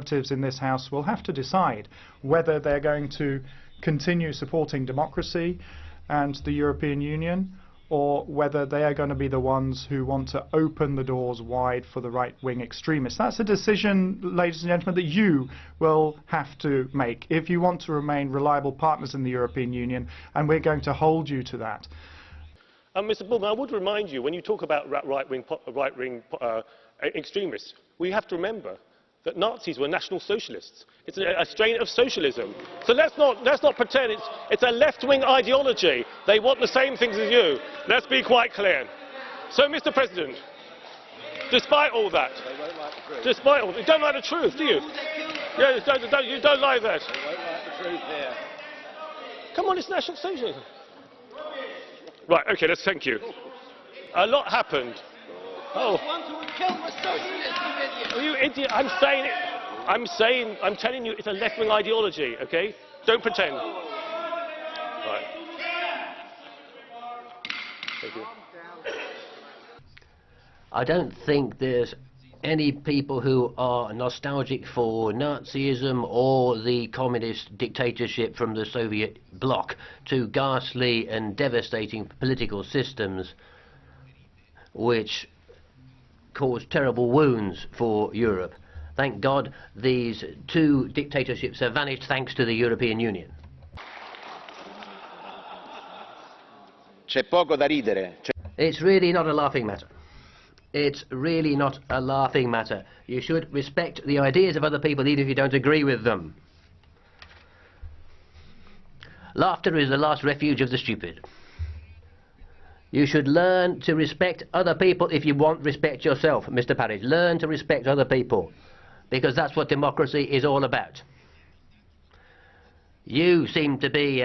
Conservatives in this House will have to decide whether they're going to continue supporting democracy and the European Union, or whether they are going to be the ones who want to open the doors wide for the right-wing extremists. That's a decision, ladies and gentlemen, that you will have to make if you want to remain reliable partners in the European Union, and we're going to hold you to that. Mr. Bullman, I would remind you, when you talk about right-wing extremists, we have to remember that Nazis were National Socialists. It's a strain of socialism. So let's not pretend it's a left-wing ideology. They want the same things as you. Let's be quite clear. So, Mr. President, despite all that, you don't like the truth, do you? Yeah, you don't like that. They won't like the truth here. Come on, it's National Socialism. Right, okay, thank you. A lot happened. Oh. You idiot! I'm saying it. I'm telling you, it's a left-wing ideology. Okay? Don't pretend. Right. Thank you. I don't think there's any people who are nostalgic for Nazism or the communist dictatorship from the Soviet bloc, two ghastly and devastating political systems which caused terrible wounds for Europe. Thank God these two dictatorships have vanished thanks to the European Union. C'è poco da ridere. It's really not a laughing matter. It's really not a laughing matter. You should respect the ideas of other people even if you don't agree with them. Laughter is the last refuge of the stupid. You should learn to respect other people if you want respect yourself, Mr. Farage. Learn to respect other people, because that's what democracy is all about. You seem to be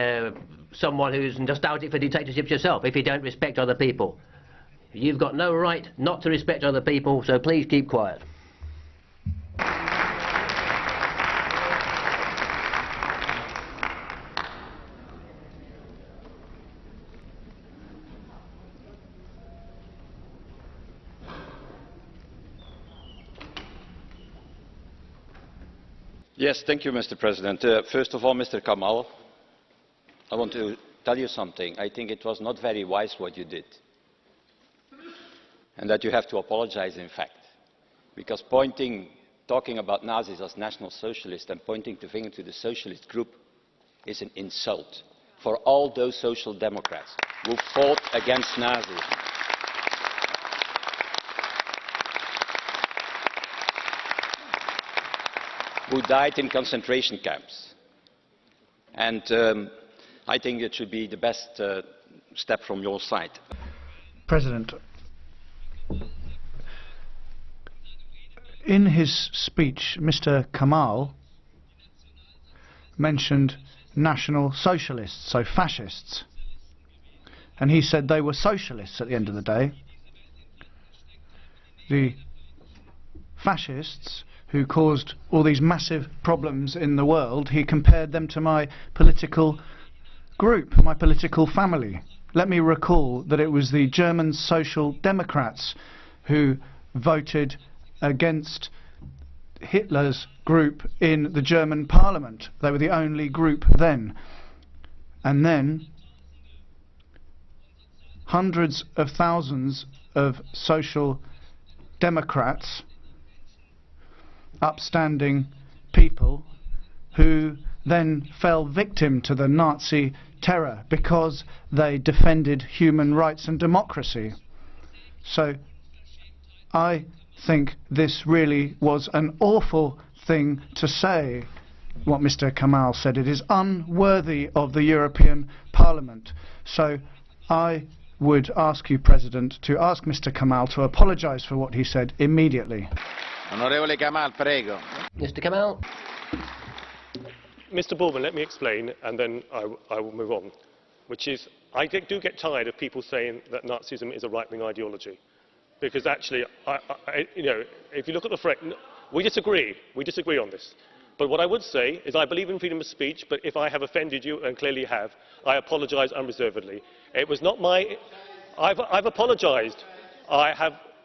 someone who's nostalgic for dictatorships yourself if you don't respect other people. You've got no right not to respect other people, so please keep quiet. Yes, thank you, Mr. President. First of all, Mr. Kamal, I want to tell you something. I think it was not very wise what you did. And that you have to apologize, in fact. Because talking about Nazis as National Socialists and pointing the finger to the socialist group is an insult for all those social democrats who fought against Nazis. Who died in concentration camps. And I think it should be the best step from your side. President, in his speech, Mr. Kamal mentioned National Socialists, so fascists. And he said they were socialists at the end of the day. The fascists who caused all these massive problems in the world, he compared them to my political group, my political family. Let me recall that it was the German Social Democrats who voted against Hitler's group in the German Parliament. They were the only group then. And then hundreds of thousands of Social Democrats, upstanding people, who then fell victim to the Nazi terror because they defended human rights and democracy. So I think this really was an awful thing to say, what Mr. Kamal said. It is unworthy of the European Parliament. So I would ask you, President, to ask Mr. Kamal to apologise for what he said immediately. Onorevole Kamal, prego. Mr. Kamal. Mr. Bullman, let me explain, and then I will move on. Which is, I do get tired of people saying that Nazism is a right-wing ideology, because actually, if you look at the phrase, we disagree on this. But what I would say is I believe in freedom of speech, but if I have offended you, and clearly have, I apologise unreservedly. It was not my... I've apologised.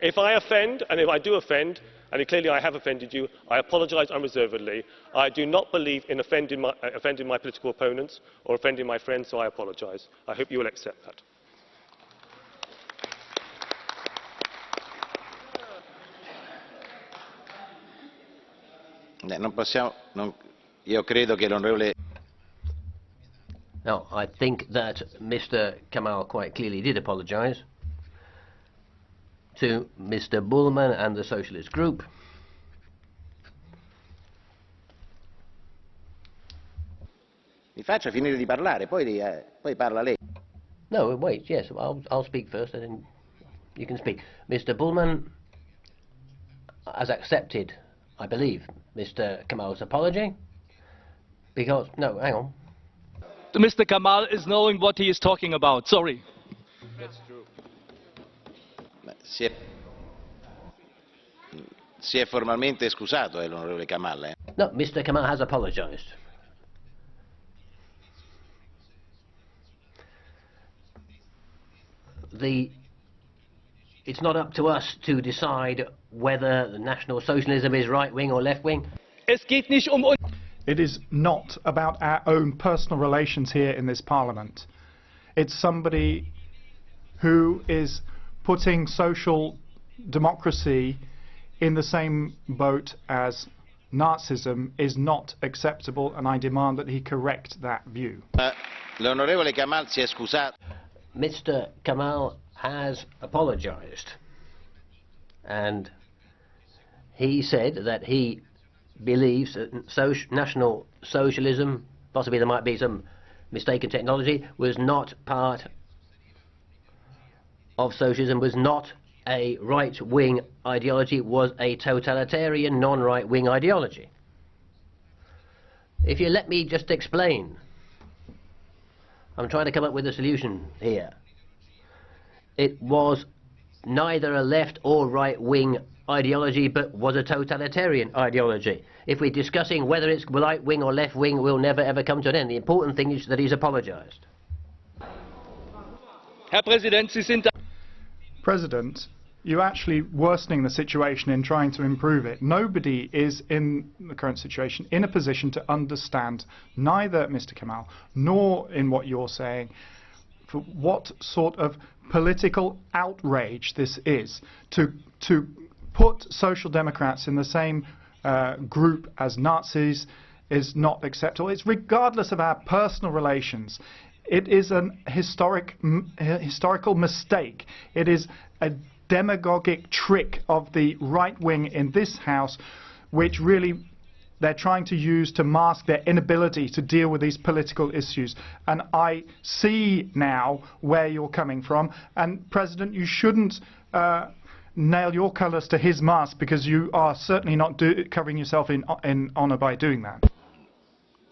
If I offend, and if I do offend, And clearly I have offended you. I apologise unreservedly. I do not believe in offending my political opponents or offending my friends, so I apologise. I hope you will accept that. Io credo che l'onorevole. Now, I think that Mr. Kamal quite clearly did apologise to Mr. Bullman and the Socialist Group. Mi faccia finire di parlare, poi parla lei. No, wait, yes, I'll speak first and then you can speak. Mr. Bullman has accepted, I believe, Mr. Kamal's apology because, no, hang on. Mr. Kamal is knowing what he is talking about. Sorry. That's true. Si è formalmente scusato, l'onorevole Kamal. No, Mr. Kamal has apologised. It's not up to us to decide whether the National Socialism is right-wing or left-wing. Es geht nicht It is not about our own personal relations here in this Parliament. It's somebody who is putting social democracy in the same boat as Nazism is not acceptable, and I demand that he correct that view. L'onorevole Kamal si è scusato. Mr. Kamal has apologised, and he said that he believes that National Socialism, possibly there might be some mistaken technology, was not part of socialism, was not a right-wing ideology, was a totalitarian non-right-wing ideology. If you let me just explain, I'm trying to come up with a solution here. It was neither a left or right-wing ideology, but was a totalitarian ideology. If we're discussing whether it's right-wing or left-wing, we'll never ever come to an end. The important thing is that he's apologised. Herr Präsident, Sie sind President, you're actually worsening the situation in trying to improve it. Nobody is in the current situation in a position to understand, neither Mr. Kamal nor in what you're saying, for what sort of political outrage this is to put Social Democrats in the same group as Nazis is not acceptable. It's regardless of our personal relations. It is an historical mistake. It is a demagogic trick of the right wing in this House, which really they're trying to use to mask their inability to deal with these political issues. And I see now where you're coming from. And President, you shouldn't nail your colours to his mast, because you are certainly not covering yourself in honour by doing that.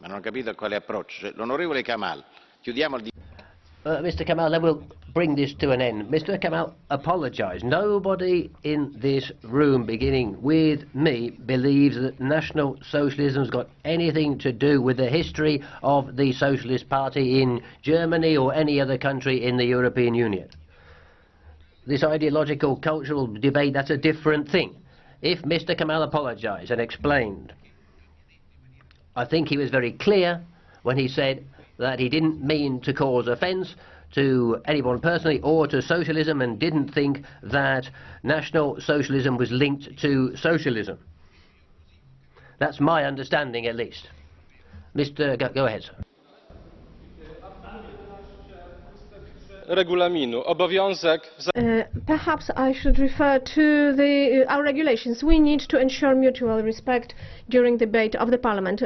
Ma non ho capito quale approccio. L'onorevole Kamal, chiudiamo il Mr. Kamal, then we'll bring this to an end. Mr. Kamal apologised. Nobody in this room, beginning with me, believes that National Socialism's got anything to do with the history of the Socialist Party in Germany or any other country in the European Union. This ideological, cultural debate, that's a different thing. If Mr. Kamal apologised and explained, I think he was very clear when he said that he didn't mean to cause offence to anyone personally or to socialism, and didn't think that National Socialism was linked to socialism. That's my understanding, at least. Go ahead, sir. Regulaminu. Obowiązek. Perhaps I should refer to our regulations. We need to ensure mutual respect during debate of the Parliament.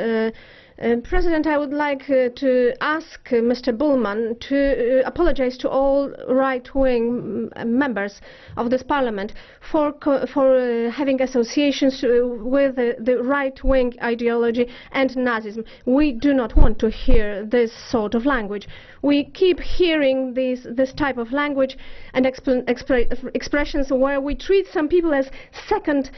President, I would like to ask Mr. Bullman to apologise to all right-wing members of this Parliament for having associations with the right-wing ideology and Nazism. We do not want to hear this sort of language. We keep hearing this type of language and expressions where we treat some people as second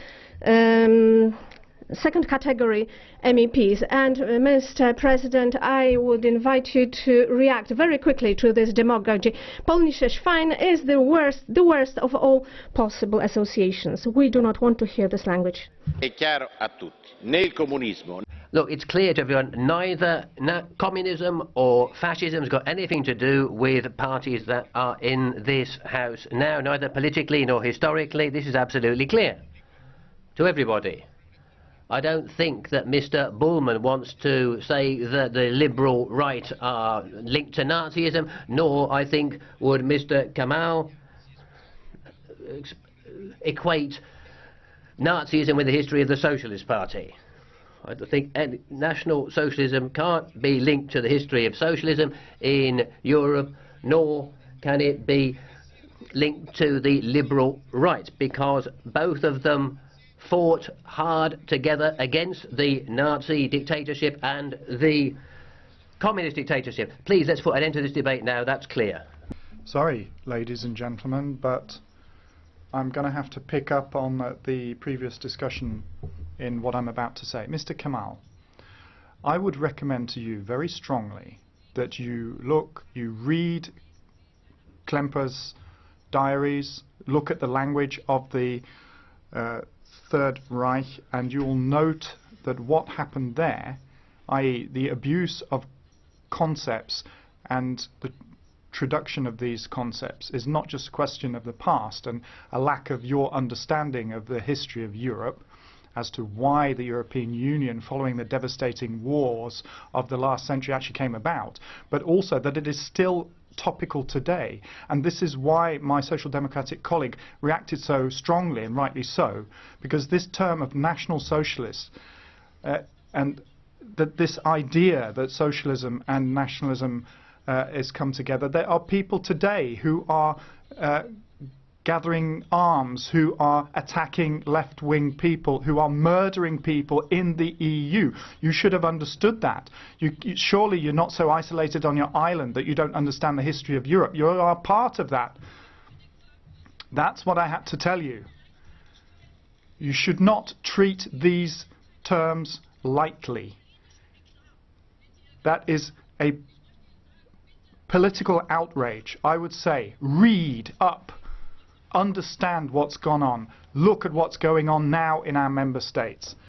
second category MEPs. And Mr. President, I would invite you to react very quickly to this demagogy. Polnische Schwein is the worst of all possible associations. We do not want to hear this language. È chiaro a tutti. Né il comunismo. Look, it's clear to everyone, neither communism or fascism has got anything to do with parties that are in this House now, neither politically nor historically. This is absolutely clear to everybody. I don't think that Mr. Bullman wants to say that the liberal right are linked to Nazism, nor, I think, would Mr. Kamal equate Nazism with the history of the Socialist Party. I think National Socialism can't be linked to the history of socialism in Europe, nor can it be linked to the liberal right, because both of them fought hard together against the Nazi dictatorship and the communist dictatorship. Please, let's put an end to this debate now, that's clear. Sorry, ladies and gentlemen, but I'm going to have to pick up on the previous discussion in what I'm about to say. Mr. Kamal, I would recommend to you very strongly that you read Klemper's diaries, look at the language of the Third Reich, and you will note that what happened there, i.e. the abuse of concepts and the introduction of these concepts, is not just a question of the past and a lack of your understanding of the history of Europe as to why the European Union, following the devastating wars of the last century, actually came about, but also that it is still topical today. And this is why my Social Democratic colleague reacted so strongly, and rightly so, because this term of National Socialists and that this idea that socialism and nationalism is come together, there are people today who are gathering arms, who are attacking left-wing people, who are murdering people in the EU. You should have understood that. Surely you're not so isolated on your island that you don't understand the history of Europe. You are part of that. That's what I had to tell you. You should not treat these terms lightly. That is a political outrage. I would say, read up. Understand what's gone on. Look at what's going on now in our member states.